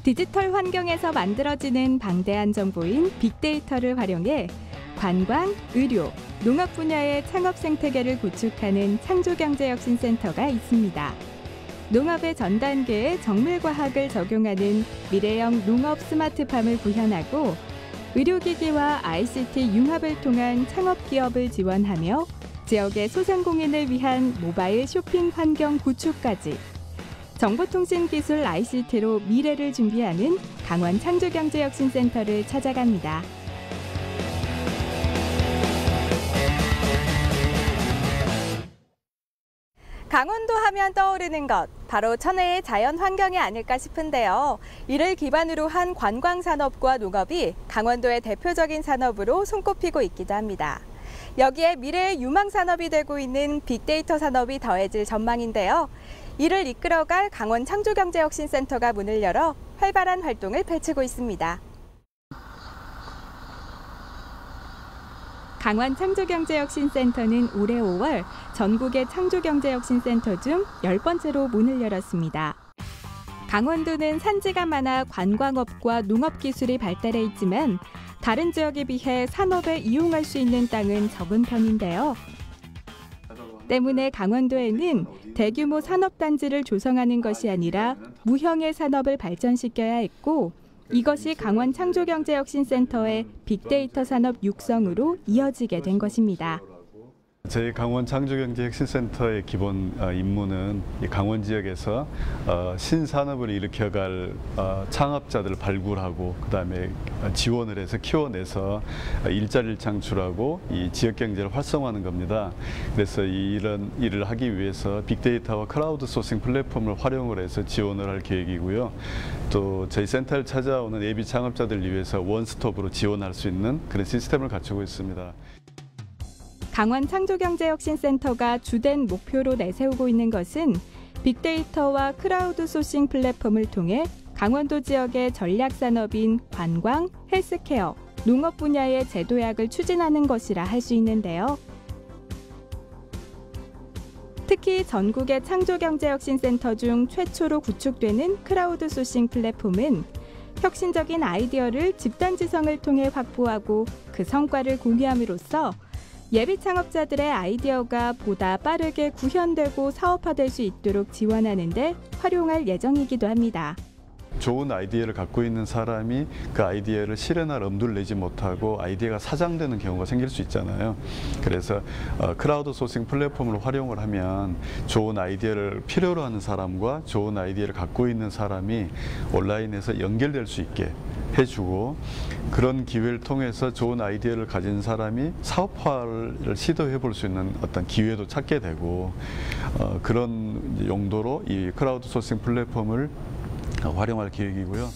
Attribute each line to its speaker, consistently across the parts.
Speaker 1: 디지털 환경에서 만들어지는 방대한 정보인 빅데이터를 활용해 관광, 의료, 농업 분야의 창업 생태계를 구축하는 창조경제혁신센터가 있습니다. 농업의 전 단계에 정밀과학을 적용하는 미래형 농업 스마트팜을 구현하고 의료기기와 ICT 융합을 통한 창업기업을 지원하며 지역의 소상공인을 위한 모바일 쇼핑 환경 구축까지 정보통신기술 ICT로 미래를 준비하는 강원 창조경제혁신센터를 찾아갑니다. 강원도 하면 떠오르는 것, 바로 천혜의 자연 환경이 아닐까 싶은데요. 이를 기반으로 한 관광산업과 농업이 강원도의 대표적인 산업으로 손꼽히고 있기도 합니다. 여기에 미래의 유망산업이 되고 있는 빅데이터 산업이 더해질 전망인데요. 이를 이끌어갈 강원 창조경제혁신센터가 문을 열어 활발한 활동을 펼치고 있습니다. 강원 창조경제혁신센터는 올해 5월 전국의 창조경제혁신센터 중 10번째로 문을 열었습니다. 강원도는 산지가 많아 관광업과 농업기술이 발달해 있지만 다른 지역에 비해 산업에 이용할 수 있는 땅은 적은 편인데요. 때문에 강원도에는 대규모 산업단지를 조성하는 것이 아니라 무형의 산업을 발전시켜야 했고 이것이 강원 창조경제혁신센터의 빅데이터 산업 육성으로 이어지게 된 것입니다.
Speaker 2: 저희 강원 창조경제혁신센터의 기본 임무는 강원 지역에서 신산업을 일으켜갈 창업자들을 발굴하고 그다음에 지원을 해서 키워내서 일자리를 창출하고 이 지역 경제를 활성화하는 겁니다. 그래서 이런 일을 하기 위해서 빅데이터와 크라우드 소싱 플랫폼을 활용을 해서 지원을 할 계획이고요. 또 저희 센터를 찾아오는 예비 창업자들을 위해서 원스톱으로 지원할 수 있는 그런 시스템을 갖추고 있습니다.
Speaker 1: 강원 창조경제혁신센터가 주된 목표로 내세우고 있는 것은 빅데이터와 크라우드 소싱 플랫폼을 통해 강원도 지역의 전략 산업인 관광, 헬스케어, 농업 분야의 제도약을 추진하는 것이라 할 수 있는데요. 특히 전국의 창조경제혁신센터 중 최초로 구축되는 크라우드 소싱 플랫폼은 혁신적인 아이디어를 집단지성을 통해 확보하고 그 성과를 공유함으로써 예비 창업자들의 아이디어가 보다 빠르게 구현되고 사업화될 수 있도록 지원하는 데 활용할 예정이기도 합니다.
Speaker 2: 좋은 아이디어를 갖고 있는 사람이 그 아이디어를 실현할 엄두를 내지 못하고 아이디어가 사장되는 경우가 생길 수 있잖아요. 그래서 크라우드 소싱 플랫폼을 활용을 하면 좋은 아이디어를 필요로 하는 사람과 좋은 아이디어를 갖고 있는 사람이 온라인에서 연결될 수 있게 해주고 그런 기회를 통해서 좋은 아이디어를 가진 사람이 사업화를 시도해 볼 수 있는 어떤 기회도 찾게 되고 그런 용도로 이 크라우드 소싱 플랫폼을 활용할 계획이고요.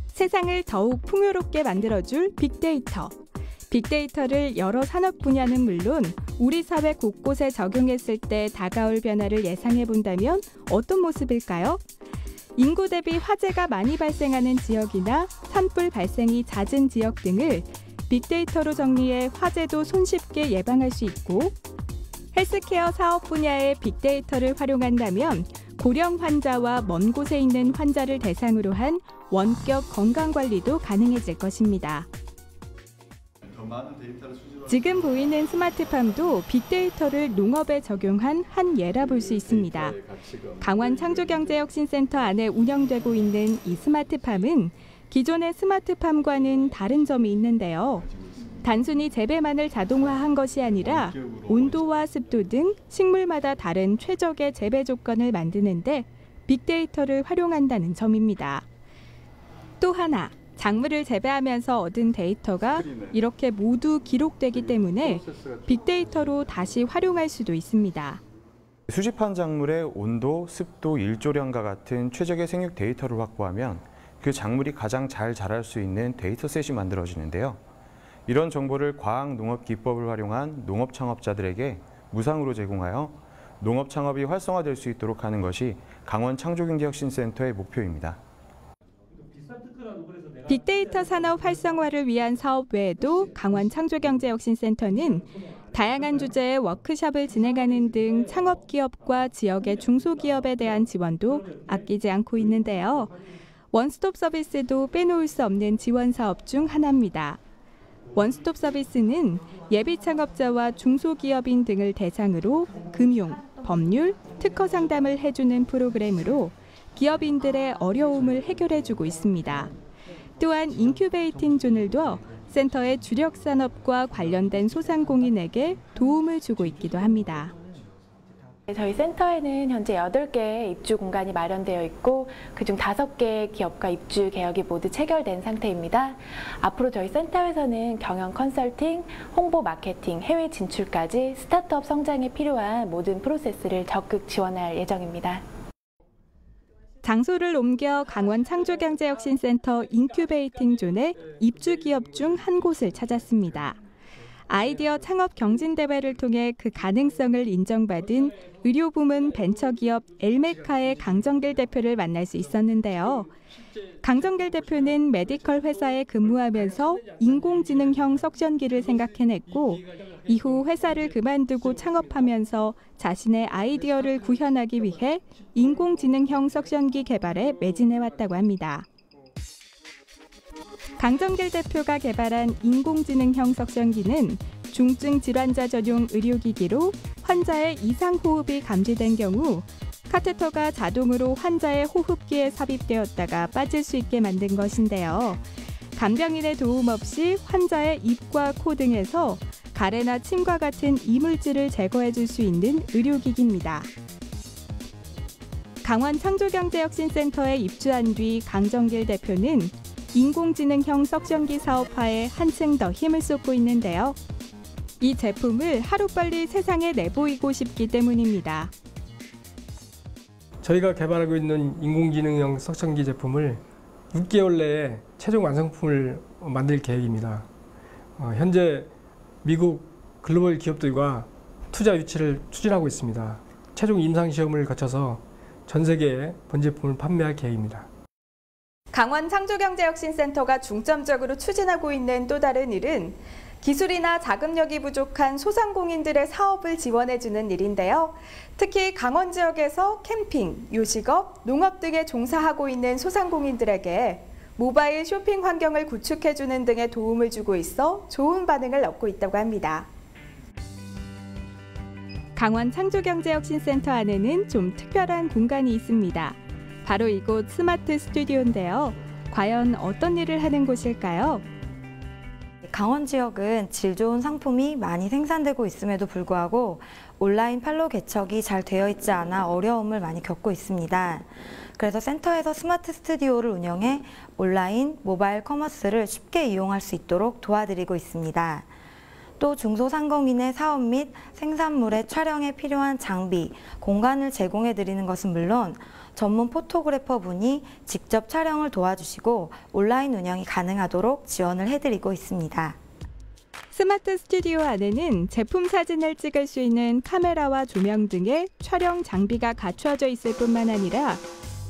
Speaker 1: 세상을 더욱 풍요롭게 만들어줄 빅데이터. 빅데이터를 여러 산업 분야는 물론 우리 사회 곳곳에 적용했을 때 다가올 변화를 예상해 본다면 어떤 모습일까요? 인구 대비 화재가 많이 발생하는 지역이나 산불 발생이 잦은 지역 등을 빅데이터로 정리해 화재도 손쉽게 예방할 수 있고 헬스케어 사업 분야의 빅데이터를 활용한다면 고령 환자와 먼 곳에 있는 환자를 대상으로 한 원격 건강관리도 가능해질 것입니다. 지금 보이는 스마트팜도 빅데이터를 농업에 적용한 한 예라 볼 수 있습니다. 강원 창조경제혁신센터 안에 운영되고 있는 이 스마트팜은 기존의 스마트팜과는 다른 점이 있는데요. 단순히 재배만을 자동화한 것이 아니라 온도와 습도 등 식물마다 다른 최적의 재배 조건을 만드는데 빅데이터를 활용한다는 점입니다. 또 하나, 작물을 재배하면서 얻은 데이터가 이렇게 모두 기록되기 때문에 빅데이터로 다시 활용할 수도 있습니다.
Speaker 3: 수집한 작물의 온도, 습도, 일조량과 같은 최적의 생육 데이터를 확보하면 그 작물이 가장 잘 자랄 수 있는 데이터셋이 만들어지는데요. 이런 정보를 과학농업 기법을 활용한 농업 창업자들에게 무상으로 제공하여 농업 창업이 활성화될 수 있도록 하는 것이 강원 창조경제혁신센터의 목표입니다.
Speaker 1: 빅데이터 산업 활성화를 위한 사업 외에도 강원 창조경제혁신센터는 다양한 주제의 워크숍을 진행하는 등 창업기업과 지역의 중소기업에 대한 지원도 아끼지 않고 있는데요. 원스톱 서비스도 빼놓을 수 없는 지원 사업 중 하나입니다. 원스톱 서비스는 예비 창업자와 중소기업인 등을 대상으로 금융, 법률, 특허 상담을 해주는 프로그램으로 기업인들의 어려움을 해결해주고 있습니다. 또한 인큐베이팅 존을 둬 센터의 주력 산업과 관련된 소상공인에게 도움을 주고 있기도 합니다.
Speaker 4: 저희 센터에는 현재 8개의 입주 공간이 마련되어 있고 그중 5개의 기업과 입주 계약이 모두 체결된 상태입니다. 앞으로 저희 센터에서는 경영 컨설팅, 홍보 마케팅, 해외 진출까지 스타트업 성장에 필요한 모든 프로세스를 적극 지원할 예정입니다.
Speaker 1: 장소를 옮겨 강원 창조경제혁신센터 인큐베이팅 존에 입주 기업 중 한 곳을 찾았습니다. 아이디어 창업 경진대회를 통해 그 가능성을 인정받은 의료부문 벤처기업 엘메카의 강정길 대표를 만날 수 있었는데요. 강정길 대표는 메디컬 회사에 근무하면서 인공지능형 석션기를 생각해냈고 이후 회사를 그만두고 창업하면서 자신의 아이디어를 구현하기 위해 인공지능형 석션기 개발에 매진해왔다고 합니다. 강정길 대표가 개발한 인공지능형 석션기는 중증 질환자 전용 의료기기로 환자의 이상 호흡이 감지된 경우 카테터가 자동으로 환자의 호흡기에 삽입되었다가 빠질 수 있게 만든 것인데요. 간병인의 도움 없이 환자의 입과 코 등에서 가래나 침과 같은 이물질을 제거해 줄 수 있는 의료기기입니다. 강원 창조경제혁신센터에 입주한 뒤 강정길 대표는 인공지능형 석션기 사업화에 한층 더 힘을 쏟고 있는데요. 이 제품을 하루빨리 세상에 내보이고 싶기 때문입니다.
Speaker 5: 저희가 개발하고 있는 인공지능형 석션기 제품을 6개월 내에 최종 완성품을 만들 계획입니다. 현재 미국 글로벌 기업들과 투자 유치를 추진하고 있습니다. 최종 임상시험을 거쳐서 전 세계에 본 제품을 판매할 계획입니다.
Speaker 1: 강원 창조경제혁신센터가 중점적으로 추진하고 있는 또 다른 일은 기술이나 자금력이 부족한 소상공인들의 사업을 지원해주는 일인데요. 특히 강원 지역에서 캠핑, 요식업, 농업 등에 종사하고 있는 소상공인들에게 모바일 쇼핑 환경을 구축해주는 등의 도움을 주고 있어 좋은 반응을 얻고 있다고 합니다. 강원 창조경제혁신센터 안에는 좀 특별한 공간이 있습니다. 바로 이곳 스마트 스튜디오인데요. 과연 어떤 일을 하는 곳일까요?
Speaker 6: 강원 지역은 질 좋은 상품이 많이 생산되고 있음에도 불구하고 온라인 판로 개척이 잘 되어 있지 않아 어려움을 많이 겪고 있습니다. 그래서 센터에서 스마트 스튜디오를 운영해 온라인, 모바일 커머스를 쉽게 이용할 수 있도록 도와드리고 있습니다. 또 중소상공인의 사업 및 생산물의 촬영에 필요한 장비, 공간을 제공해 드리는 것은 물론 전문 포토그래퍼 분이 직접 촬영을 도와주시고 온라인 운영이 가능하도록 지원을 해드리고 있습니다.
Speaker 1: 스마트 스튜디오 안에는 제품 사진을 찍을 수 있는 카메라와 조명 등의 촬영 장비가 갖추어져 있을 뿐만 아니라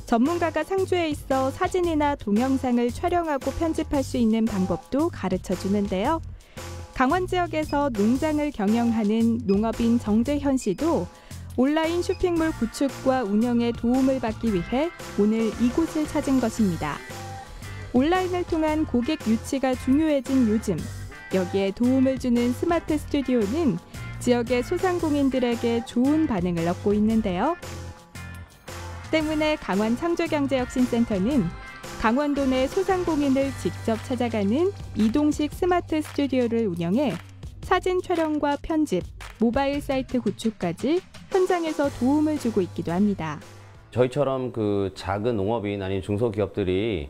Speaker 1: 전문가가 상주해 있어 사진이나 동영상을 촬영하고 편집할 수 있는 방법도 가르쳐 주는데요. 강원 지역에서 농장을 경영하는 농업인 정재현 씨도 온라인 쇼핑몰 구축과 운영에 도움을 받기 위해 오늘 이곳을 찾은 것입니다. 온라인을 통한 고객 유치가 중요해진 요즘, 여기에 도움을 주는 스마트 스튜디오는 지역의 소상공인들에게 좋은 반응을 얻고 있는데요. 때문에 강원 창조경제혁신센터는 강원도 내 소상공인을 직접 찾아가는 이동식 스마트 스튜디오를 운영해 사진 촬영과 편집, 모바일 사이트 구축까지 현장에서 도움을 주고 있기도 합니다.
Speaker 7: 저희처럼 그 작은 농업인 아닌 중소기업들이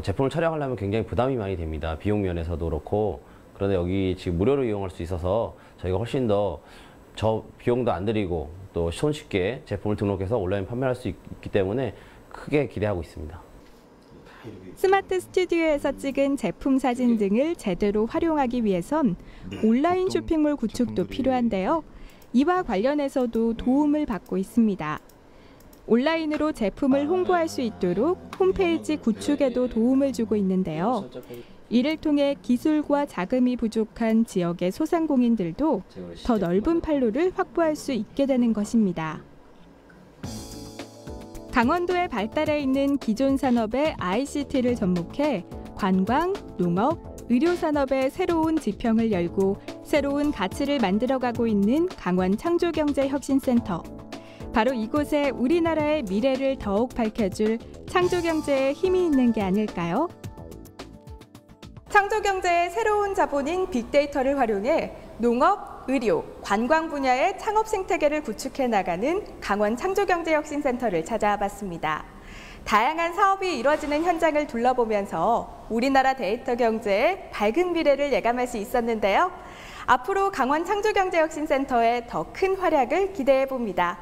Speaker 7: 제품을 촬영하려면 굉장히 부담이 많이 됩니다. 비용 면에서도 그렇고. 그런데 여기 지금 무료로 이용할 수 있어서 저희가 훨씬 더 비용도 안 들이고 또 손쉽게 제품을 등록해서 온라인 판매할 수 있기 때문에 크게 기대하고 있습니다.
Speaker 1: 스마트 스튜디오에서 찍은 제품 사진 등을 제대로 활용하기 위해선 온라인 쇼핑몰 구축도 필요한데요. 이와 관련해서도 도움을 받고 있습니다. 온라인으로 제품을 홍보할 수 있도록 홈페이지 구축에도 도움을 주고 있는데요. 이를 통해 기술과 자금이 부족한 지역의 소상공인들도 더 넓은 판로를 확보할 수 있게 되는 것입니다. 강원도에 발달해 있는 기존 산업의 ICT를 접목해 관광, 농업, 의료 산업의 새로운 지평을 열고 새로운 가치를 만들어가고 있는 강원 창조경제혁신센터. 바로 이곳에 우리나라의 미래를 더욱 밝혀줄 창조경제에 힘이 있는 게 아닐까요? 창조경제의 새로운 자본인 빅데이터를 활용해 농업, 의료, 관광 분야의 창업 생태계를 구축해 나가는 강원 창조경제혁신센터를 찾아봤습니다. 다양한 사업이 이루어지는 현장을 둘러보면서 우리나라 데이터 경제의 밝은 미래를 예감할 수 있었는데요. 앞으로 강원 창조경제혁신센터의 더 큰 활약을 기대해 봅니다.